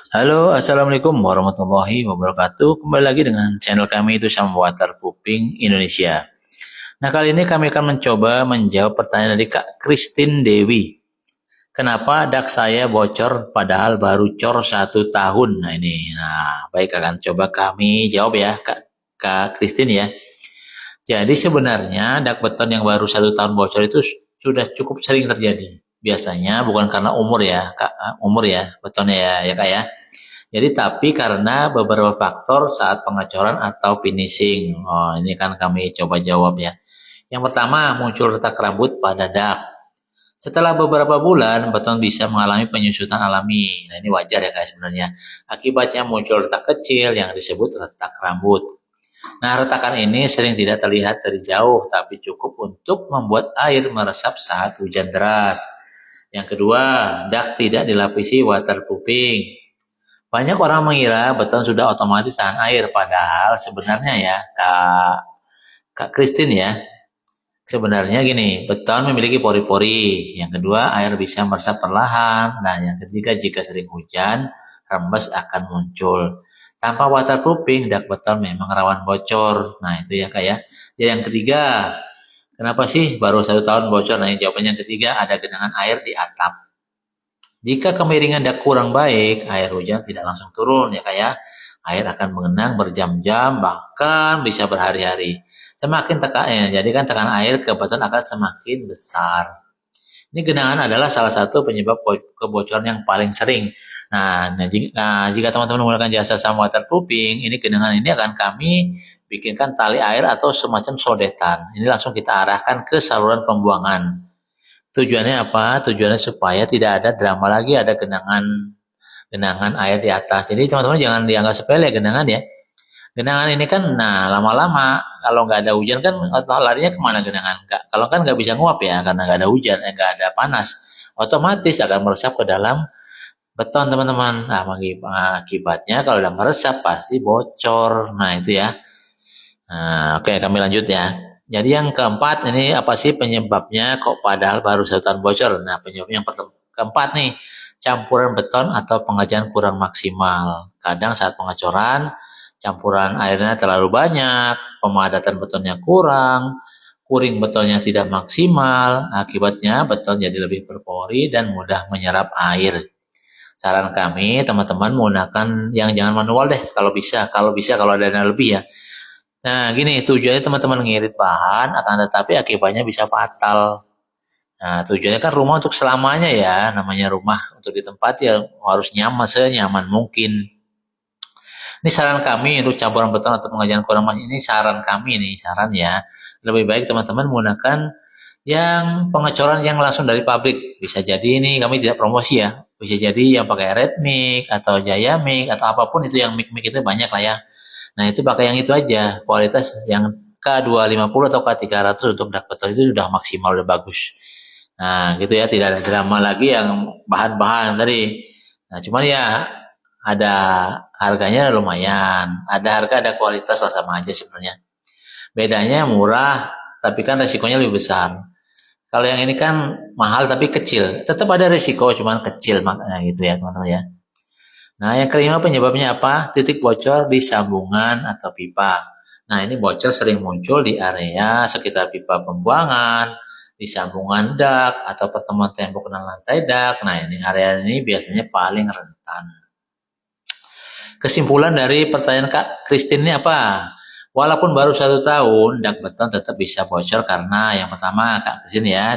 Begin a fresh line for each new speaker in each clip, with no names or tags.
Halo, Assalamualaikum warahmatullahi wabarakatuh. Kembali lagi dengan channel kami itu Sam Waterproofing Indonesia. Nah, kali ini kami akan mencoba menjawab pertanyaan dari Kak Christine Dewi. Kenapa dak saya bocor padahal baru cor 1 tahun? Nah ini, baik akan coba kami jawab ya Kak Christine ya. Jadi sebenarnya dak beton yang baru 1 tahun bocor itu sudah cukup sering terjadi. Biasanya bukan karena umur ya, Kak, umur ya betonnya ya Kak ya. Jadi tapi karena beberapa faktor saat pengecoran atau finishing. Oh, ini kan kami coba jawab ya. Yang pertama, muncul retak rambut pada dak. Setelah beberapa bulan, beton bisa mengalami penyusutan alami. Nah, ini wajar ya guys sebenarnya. Akibatnya muncul retak kecil yang disebut retak rambut. Nah, retakan ini sering tidak terlihat dari jauh, tapi cukup untuk membuat air meresap saat hujan deras. Yang kedua, dak tidak dilapisi waterproofing. Banyak orang mengira beton sudah otomatis tahan air, padahal sebenarnya ya, Kak Christine ya, sebenarnya gini, beton memiliki pori-pori. Yang kedua, air bisa meresap perlahan. Dan yang ketiga, jika sering hujan, rembes akan muncul. Tanpa waterproofing, dak beton memang rawan bocor. Nah, itu ya Kak ya. Jadi yang ketiga, kenapa sih baru 1 tahun bocor? Nah, jawabannya yang ketiga, ada genangan air di atap. Jika kemiringan dak kurang baik, air hujan tidak langsung turun ya Kak ya. Air akan mengenang berjam-jam, bahkan bisa berhari-hari. Semakin tekan, jadi kan tekanan air ke beton akan semakin besar. Ini genangan adalah salah satu penyebab kebocoran yang paling sering. Jika teman-teman menggunakan jasa Sam Waterproofing, ini genangan ini akan kami bikinkan tali air atau semacam sodetan. Ini langsung kita arahkan ke saluran pembuangan. Tujuannya apa? Tujuannya supaya tidak ada drama lagi, ada genangan air di atas. Jadi teman-teman jangan dianggap sepele genangan ya. Genangan ini kan, nah lama-lama kalau nggak ada hujan kan larinya kemana genangan? Nggak, kalau kan nggak bisa nguap ya karena nggak ada hujan, nggak ada panas. Otomatis akan meresap ke dalam beton teman-teman. Nah akibatnya kalau udah meresap pasti bocor. Nah itu ya. Nah, oke kami lanjut ya. Jadi yang keempat ini apa sih penyebabnya kok padahal baru 1 tahun bocor? Nah penyebabnya yang keempat nih, campuran beton atau pengerjaan kurang maksimal. Kadang saat pengecoran campuran airnya terlalu banyak, pemadatan betonnya kurang, kuring betonnya tidak maksimal, akibatnya beton jadi lebih berpori dan mudah menyerap air. Saran kami teman-teman menggunakan yang jangan manual deh kalau ada dana lebih ya. Nah, gini tujuannya teman-teman ngirit bahan, akan tetapi akibatnya bisa fatal. Nah, tujuannya kan rumah untuk selamanya ya, namanya rumah untuk ditempati ya harus nyaman, senyaman mungkin. Ini saran kami untuk campuran beton atau pengerjaan kurang mas ini saran kami nih, saran ya. Lebih baik teman-teman menggunakan yang pengecoran yang langsung dari pabrik. Bisa jadi ini kami tidak promosi ya. Bisa jadi yang pakai Redmix atau Jaya Mix atau apapun itu yang mic-mic itu banyak lah ya. Nah, itu pakai yang itu aja. Kualitas yang K250 atau K300 untuk dak beton itu sudah maksimal, udah bagus. Nah, gitu ya, tidak ada drama lagi yang bahan-bahan tadi. Nah, cuman ya ada harganya lumayan. Ada harga, ada kualitas lah sama aja sebenarnya. Bedanya murah, tapi kan resikonya lebih besar. Kalau yang ini kan mahal tapi kecil. Tetap ada resiko, cuman kecil makanya gitu ya teman-teman ya. Nah, yang kelima penyebabnya apa? Titik bocor di sambungan atau pipa. Nah, ini bocor sering muncul di area sekitar pipa pembuangan, di sambungan dak, atau pertemuan tembok dan lantai dak. Nah, ini area ini biasanya paling rentan. Kesimpulan dari pertanyaan Kak Christine ini apa? Walaupun baru 1 tahun, dak beton tetap bisa bocor karena yang pertama Kak Christine ya,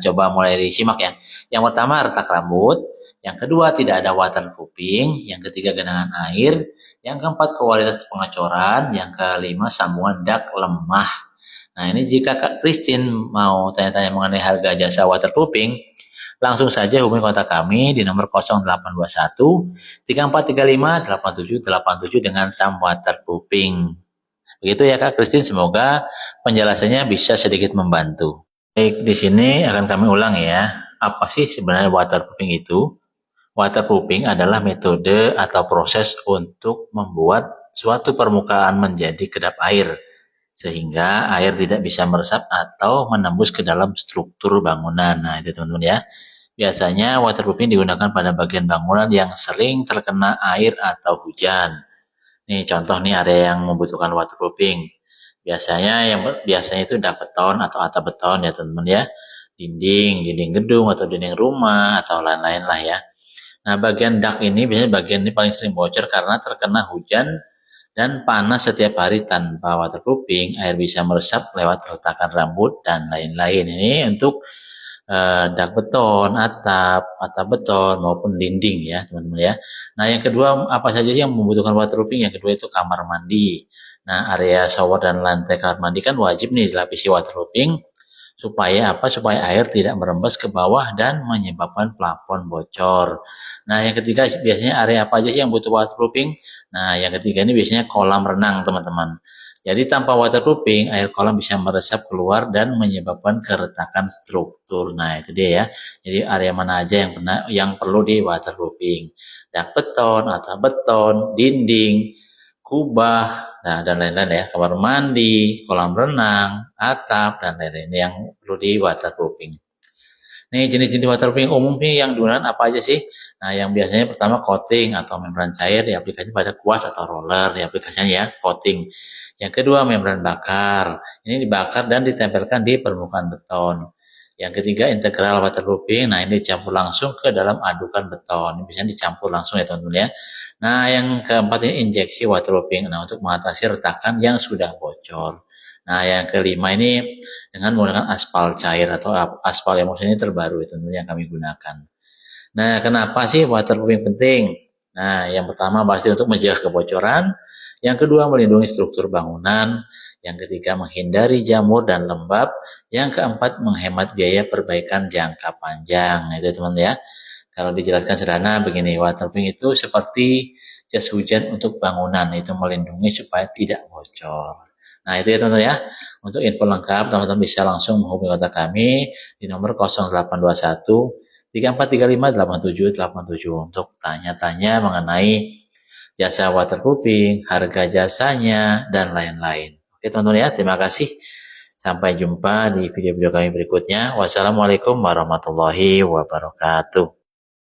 coba mulai disimak ya. Yang pertama retak rambut, yang kedua tidak ada waterproofing, yang ketiga genangan air, yang keempat kualitas pengecoran, yang kelima sambungan dak lemah. Nah ini jika Kak Christine mau tanya-tanya mengenai harga jasa waterproofing, langsung saja hubungi kontak kami di nomor 0821 3435 8787 dengan Sam Waterproofing. Begitu ya Kak Christine, semoga penjelasannya bisa sedikit membantu. Baik, di sini akan kami ulang ya. Apa sih sebenarnya waterproofing itu? Waterproofing adalah metode atau proses untuk membuat suatu permukaan menjadi kedap air, sehingga air tidak bisa meresap atau menembus ke dalam struktur bangunan. Nah, itu teman-teman ya. Biasanya waterproofing digunakan pada bagian bangunan yang sering terkena air atau hujan. Nih contoh nih area yang membutuhkan waterproofing. Biasanya itu dak beton atau atap beton ya teman-teman ya. Dinding gedung atau dinding rumah atau lain-lain lah ya. Nah, bagian dak ini biasanya bagian ini paling sering bocor karena terkena hujan dan panas setiap hari. Tanpa waterproofing, air bisa meresap lewat retakan rambut dan lain-lain. Ini untuk dak beton, atap beton maupun dinding ya teman-teman ya. Nah yang kedua apa saja sih yang membutuhkan waterproofing? Yang kedua itu kamar mandi. Nah area shower dan lantai kamar mandi kan wajib nih dilapisi waterproofing supaya apa? Supaya air tidak merembes ke bawah dan menyebabkan plafon bocor. Nah yang ketiga biasanya area apa aja sih yang butuh waterproofing? Nah yang ketiga ini biasanya kolam renang teman-teman. Jadi tanpa waterproofing, air kolam bisa meresap keluar dan menyebabkan keretakan struktur. Nah, itu dia ya. Jadi area mana aja yang perlu di waterproofing. Dak beton, atap beton, dinding, kubah, nah dan lain-lain ya. Kamar mandi, kolam renang, atap dan lain-lain yang perlu di waterproofing. Nih jenis-jenis waterproofing umum nih yang digunakan apa aja sih? Nah, yang biasanya pertama coating atau membran cair diaplikasikan pada kuas atau roller diaplikasikan ya, coating. Yang kedua membran bakar. Ini dibakar dan ditempelkan di permukaan beton. Yang ketiga integral waterproofing. Nah, ini dicampur langsung ke dalam adukan beton. Ini bisa dicampur langsung ya teman-teman ya. Nah, yang keempat ini injeksi waterproofing. Nah, untuk mengatasi retakan yang sudah bocor. Nah, yang kelima ini dengan menggunakan aspal cair atau aspal emulsi ini terbaru itu yang kami gunakan. Nah, kenapa sih waterproofing penting? Nah, yang pertama pasti untuk mencegah kebocoran, yang kedua melindungi struktur bangunan, yang ketiga menghindari jamur dan lembab, yang keempat menghemat biaya perbaikan jangka panjang. Itu teman ya. Kalau dijelaskan sederhana begini, waterproofing itu seperti jas hujan untuk bangunan, itu melindungi supaya tidak bocor. Nah, itu ya teman-teman ya. Untuk info lengkap, teman-teman bisa langsung menghubungi kontak kami di nomor 0821 34358787 untuk tanya-tanya mengenai jasa waterproofing, harga jasanya, dan lain-lain. Oke teman-teman ya, terima kasih. Sampai jumpa di video-video kami berikutnya. Wassalamualaikum warahmatullahi wabarakatuh.